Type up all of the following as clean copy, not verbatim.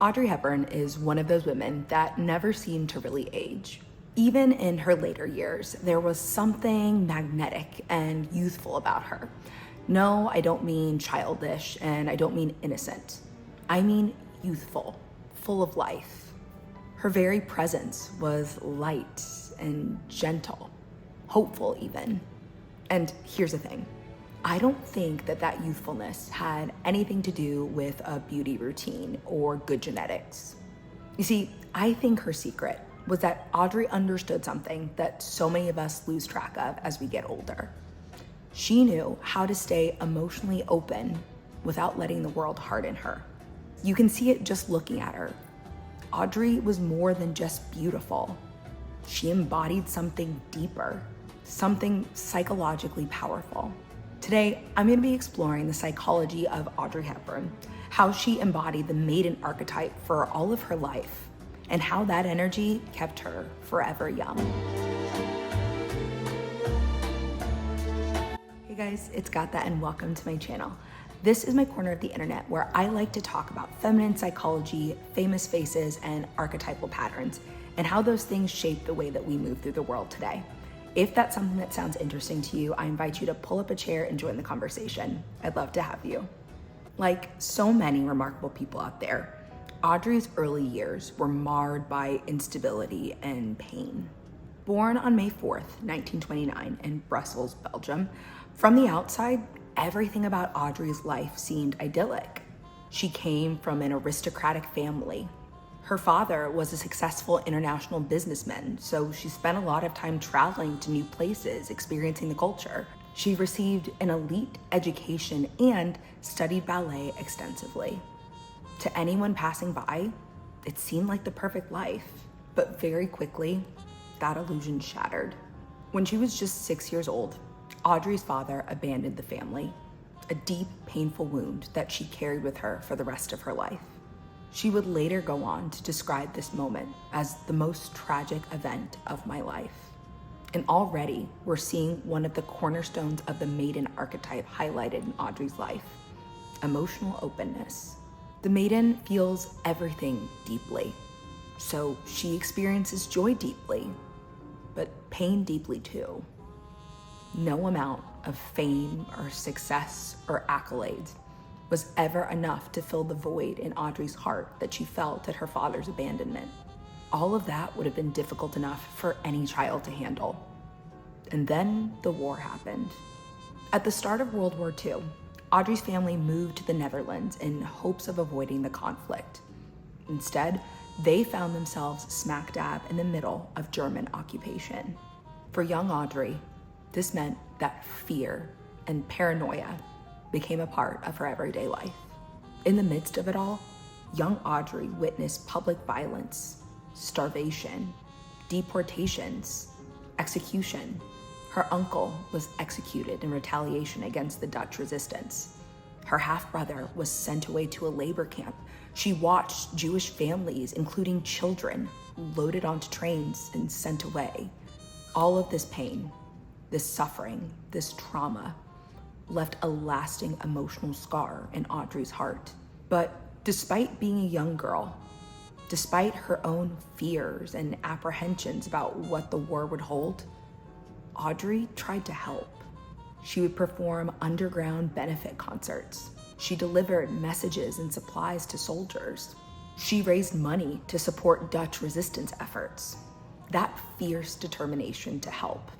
Audrey Hepburn is one of those women that never seemed to really age. Even in her later years, there was something magnetic and youthful about her. No, I don't mean childish, and I don't mean innocent. I mean youthful, full of life. Her very presence was light and gentle, hopeful even. And here's the thing. I don't think that youthfulness had anything to do with a beauty routine or good genetics. You see, I think her secret was that Audrey understood something that so many of us lose track of as we get older. She knew how to stay emotionally open without letting the world harden her. You can see it just looking at her. Audrey was more than just beautiful. She embodied something deeper, something psychologically powerful. Today, I'm going to be exploring the psychology of Audrey Hepburn, how she embodied the maiden archetype for all of her life, and how that energy kept her forever young. Hey guys, it's Gata and welcome to my channel. This is my corner of the internet where I like to talk about feminine psychology, famous faces, and archetypal patterns, and how those things shape the way that we move through the world today. If that's something that sounds interesting to you, I invite you to pull up a chair and join the conversation. I'd love to have you. Like so many remarkable people out there, Audrey's early years were marred by instability and pain. Born on May 4th, 1929 in Brussels, Belgium, from the outside, everything about Audrey's life seemed idyllic. She came from an aristocratic family. Her father was a successful international businessman, so she spent a lot of time traveling to new places, experiencing the culture. She received an elite education and studied ballet extensively. To anyone passing by, it seemed like the perfect life, but very quickly, that illusion shattered. When she was just 6 years old, Audrey's father abandoned the family, a deep, painful wound that she carried with her for the rest of her life. She would later go on to describe this moment as the most tragic event of my life. And already we're seeing one of the cornerstones of the maiden archetype highlighted in Audrey's life: emotional openness. The maiden feels everything deeply. So she experiences joy deeply, but pain deeply too. No amount of fame or success or accolades was ever enough to fill the void in Audrey's heart that she felt at her father's abandonment. All of that would have been difficult enough for any child to handle. And then the war happened. At the start of World War II, Audrey's family moved to the Netherlands in hopes of avoiding the conflict. Instead, they found themselves smack dab in the middle of German occupation. For young Audrey, this meant that fear and paranoia became a part of her everyday life. In the midst of it all, young Audrey witnessed public violence, starvation, deportations, execution. Her uncle was executed in retaliation against the Dutch resistance. Her half-brother was sent away to a labor camp. She watched Jewish families, including children, loaded onto trains and sent away. All of this pain, this suffering, this trauma left a lasting emotional scar in Audrey's heart. But despite being a young girl, despite her own fears and apprehensions about what the war would hold, Audrey tried to help. She would perform underground benefit concerts. She delivered messages and supplies to soldiers. She raised money to support Dutch resistance efforts. That fierce determination to help,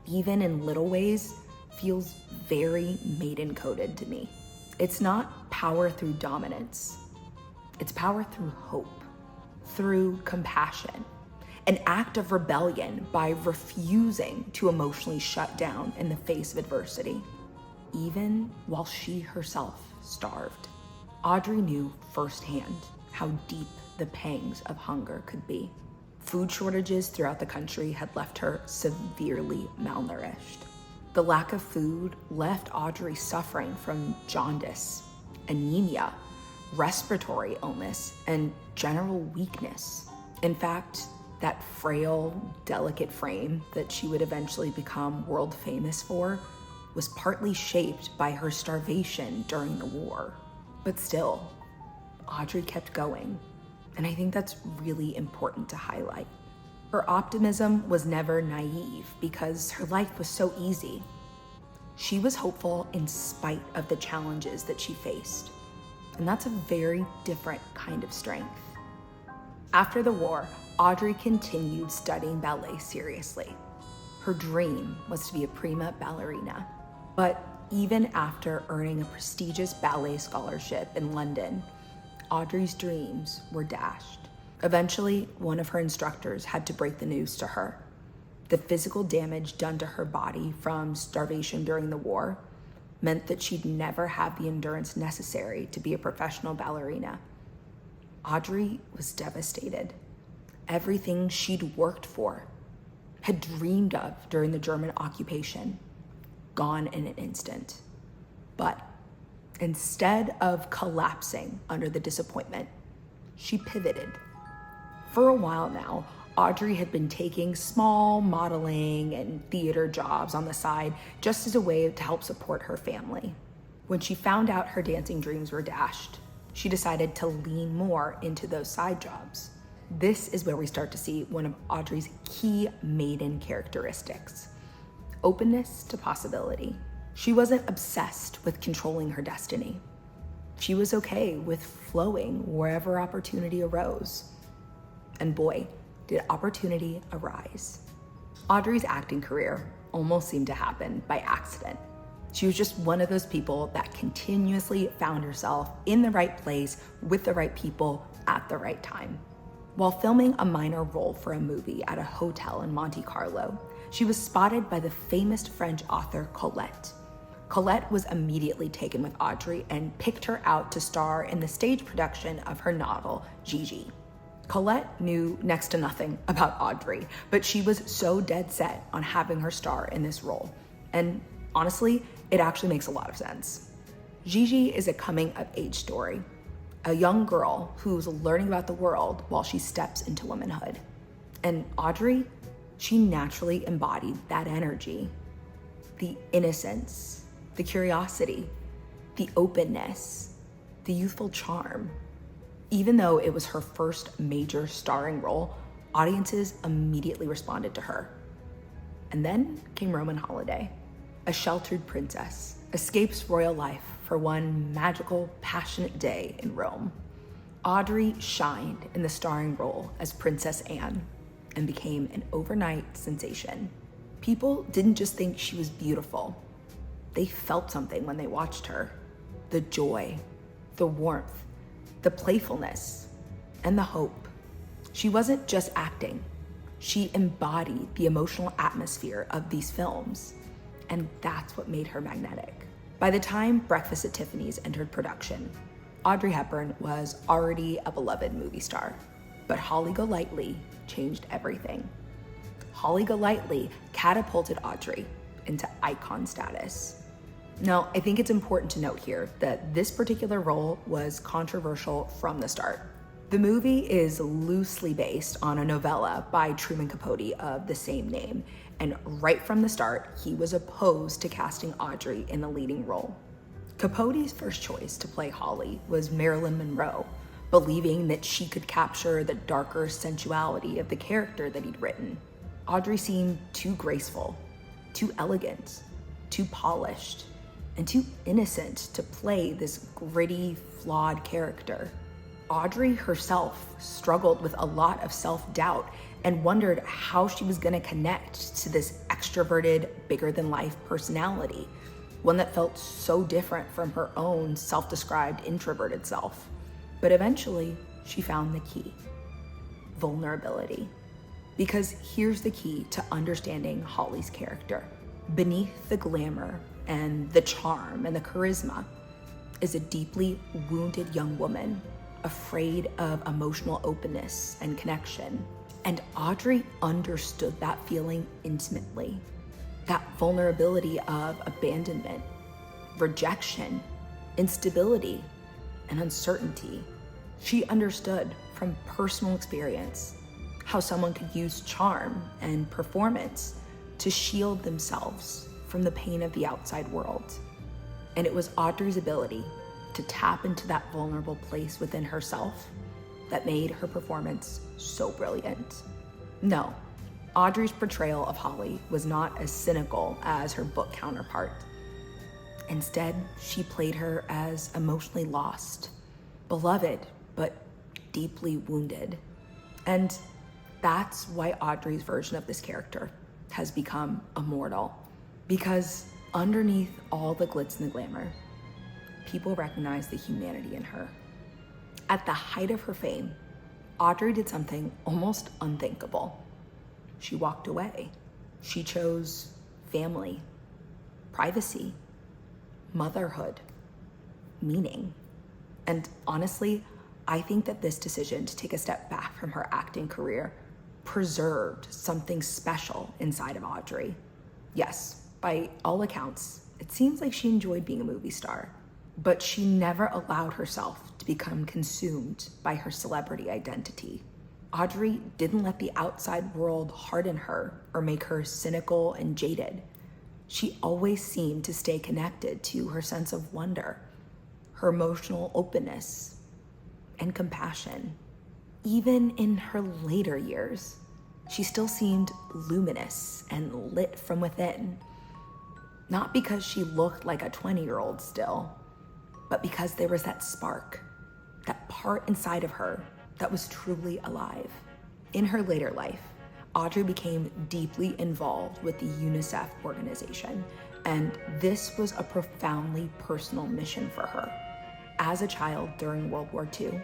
even in little ways, feels very maiden-coded to me. It's not power through dominance. It's power through hope, through compassion, an act of rebellion by refusing to emotionally shut down in the face of adversity, even while she herself starved. Audrey knew firsthand how deep the pangs of hunger could be. Food shortages throughout the country had left her severely malnourished. The lack of food left Audrey suffering from jaundice, anemia, respiratory illness, and general weakness. In fact, that frail, delicate frame that she would eventually become world famous for was partly shaped by her starvation during the war. But still, Audrey kept going. And I think that's really important to highlight. Her optimism was never naive because her life was so easy. She was hopeful in spite of the challenges that she faced. And that's a very different kind of strength. After the war, Audrey continued studying ballet seriously. Her dream was to be a prima ballerina. But even after earning a prestigious ballet scholarship in London, Audrey's dreams were dashed. Eventually, one of her instructors had to break the news to her. The physical damage done to her body from starvation during the war meant that she'd never have the endurance necessary to be a professional ballerina. Audrey was devastated. Everything she'd worked for, had dreamed of during the German occupation, gone in an instant. But instead of collapsing under the disappointment, she pivoted. For a while now, Audrey had been taking small modeling and theater jobs on the side just as a way to help support her family. When she found out her dancing dreams were dashed, she decided to lean more into those side jobs. This is where we start to see one of Audrey's key maiden characteristics: openness to possibility. She wasn't obsessed with controlling her destiny. She was okay with flowing wherever opportunity arose. And boy, did opportunity arise. Audrey's acting career almost seemed to happen by accident. She was just one of those people that continuously found herself in the right place with the right people at the right time. While filming a minor role for a movie at a hotel in Monte Carlo, she was spotted by the famous French author Colette. Colette was immediately taken with Audrey and picked her out to star in the stage production of her novel, Gigi. Colette knew next to nothing about Audrey, but she was so dead set on having her star in this role. And honestly, it actually makes a lot of sense. Gigi is a coming-of-age story. A young girl who's learning about the world while she steps into womanhood. And Audrey, she naturally embodied that energy. The innocence, the curiosity, the openness, the youthful charm. Even though it was her first major starring role, audiences immediately responded to her. And then came Roman Holiday. A sheltered princess escapes royal life for one magical, passionate day in Rome. Audrey shined in the starring role as Princess Anne and became an overnight sensation. People didn't just think she was beautiful. They felt something when they watched her. The joy, the warmth, the playfulness, and the hope. She wasn't just acting. She embodied the emotional atmosphere of these films. And that's what made her magnetic. By the time Breakfast at Tiffany's entered production, Audrey Hepburn was already a beloved movie star. But Holly Golightly changed everything. Holly Golightly catapulted Audrey into icon status. Now, I think it's important to note here that this particular role was controversial from the start. The movie is loosely based on a novella by Truman Capote of the same name, and right from the start, he was opposed to casting Audrey in the leading role. Capote's first choice to play Holly was Marilyn Monroe, believing that she could capture the darker sensuality of the character that he'd written. Audrey seemed too graceful, too elegant, too polished, and too innocent to play this gritty, flawed character. Audrey herself struggled with a lot of self-doubt and wondered how she was gonna connect to this extroverted, bigger-than-life personality, one that felt so different from her own self-described introverted self. But eventually, she found the key: vulnerability. Because here's the key to understanding Holly's character. Beneath the glamour and the charm and the charisma is a deeply wounded young woman, afraid of emotional openness and connection. And Audrey understood that feeling intimately. That vulnerability of abandonment, rejection, instability, and uncertainty. She understood from personal experience how someone could use charm and performance to shield themselves from the pain of the outside world. And it was Audrey's ability to tap into that vulnerable place within herself that made her performance so brilliant. No, Audrey's portrayal of Holly was not as cynical as her book counterpart. Instead, she played her as emotionally lost, beloved, but deeply wounded. And that's why Audrey's version of this character has become immortal. Because underneath all the glitz and the glamour, people recognize the humanity in her. At the height of her fame, Audrey did something almost unthinkable. She walked away. She chose family, privacy, motherhood, meaning. And honestly, I think that this decision to take a step back from her acting career preserved something special inside of Audrey. Yes, by all accounts, it seems like she enjoyed being a movie star, but she never allowed herself to become consumed by her celebrity identity. Audrey didn't let the outside world harden her or make her cynical and jaded. She always seemed to stay connected to her sense of wonder, her emotional openness, and compassion. Even in her later years, she still seemed luminous and lit from within. Not because she looked like a 20-year-old still, but because there was that spark, that part inside of her that was truly alive. In her later life, Audrey became deeply involved with the UNICEF organization, and this was a profoundly personal mission for her. As a child during World War II,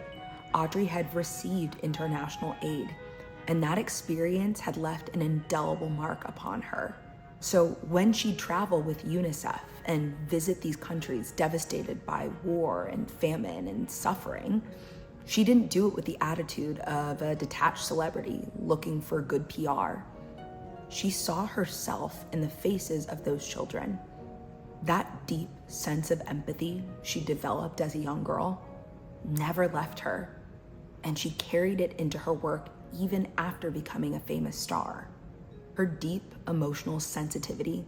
Audrey had received international aid, and that experience had left an indelible mark upon her. So when she'd travel with UNICEF and visit these countries devastated by war and famine and suffering, she didn't do it with the attitude of a detached celebrity looking for good PR. She saw herself in the faces of those children. That deep sense of empathy she developed as a young girl never left her, and she carried it into her work even after becoming a famous star. Her deep emotional sensitivity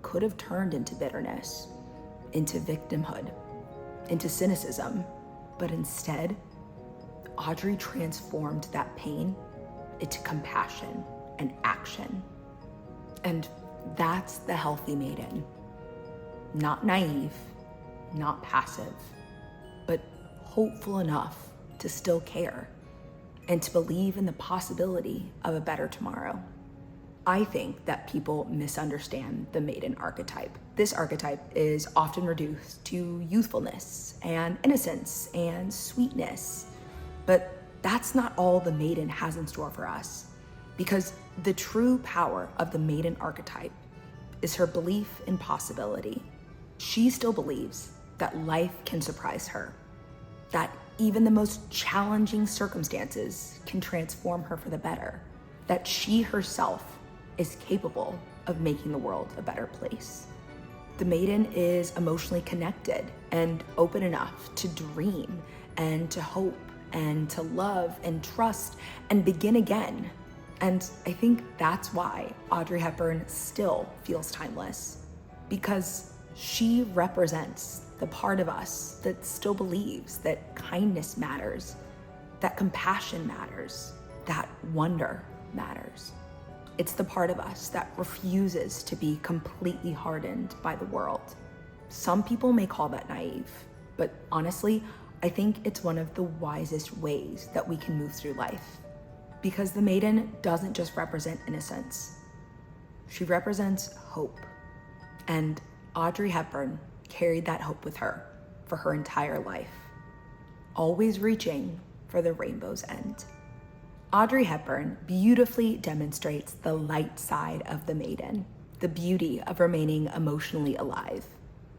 could have turned into bitterness, into victimhood, into cynicism, but instead, Audrey transformed that pain into compassion and action. And that's the healthy maiden. Not naive, not passive, but hopeful enough to still care and to believe in the possibility of a better tomorrow. I think that people misunderstand the maiden archetype. This archetype is often reduced to youthfulness and innocence and sweetness. But that's not all the maiden has in store for us, because the true power of the maiden archetype is her belief in possibility. She still believes that life can surprise her, that even the most challenging circumstances can transform her for the better, that she herself is capable of making the world a better place. The maiden is emotionally connected and open enough to dream and to hope and to love and trust and begin again. And I think that's why Audrey Hepburn still feels timeless, because she represents the part of us that still believes that kindness matters, that compassion matters, that wonder matters. It's the part of us that refuses to be completely hardened by the world. Some people may call that naive, but honestly, I think it's one of the wisest ways that we can move through life. Because the maiden doesn't just represent innocence. She represents hope. And Audrey Hepburn carried that hope with her for her entire life, always reaching for the rainbow's end. Audrey Hepburn beautifully demonstrates the light side of the maiden, the beauty of remaining emotionally alive.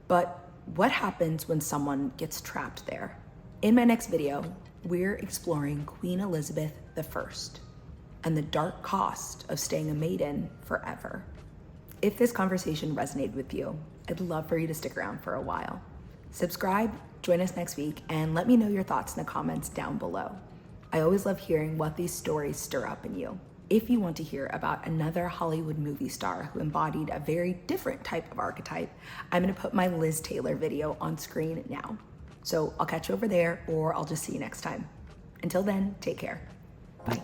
But what happens when someone gets trapped there? In my next video, we're exploring Queen Elizabeth I and the dark cost of staying a maiden forever. If this conversation resonated with you, I'd love for you to stick around for a while. Subscribe, join us next week, and let me know your thoughts in the comments down below. I always love hearing what these stories stir up in you. If you want to hear about another Hollywood movie star who embodied a very different type of archetype, I'm gonna put my Liz Taylor video on screen now. So I'll catch you over there, or I'll just see you next time. Until then, take care. Bye.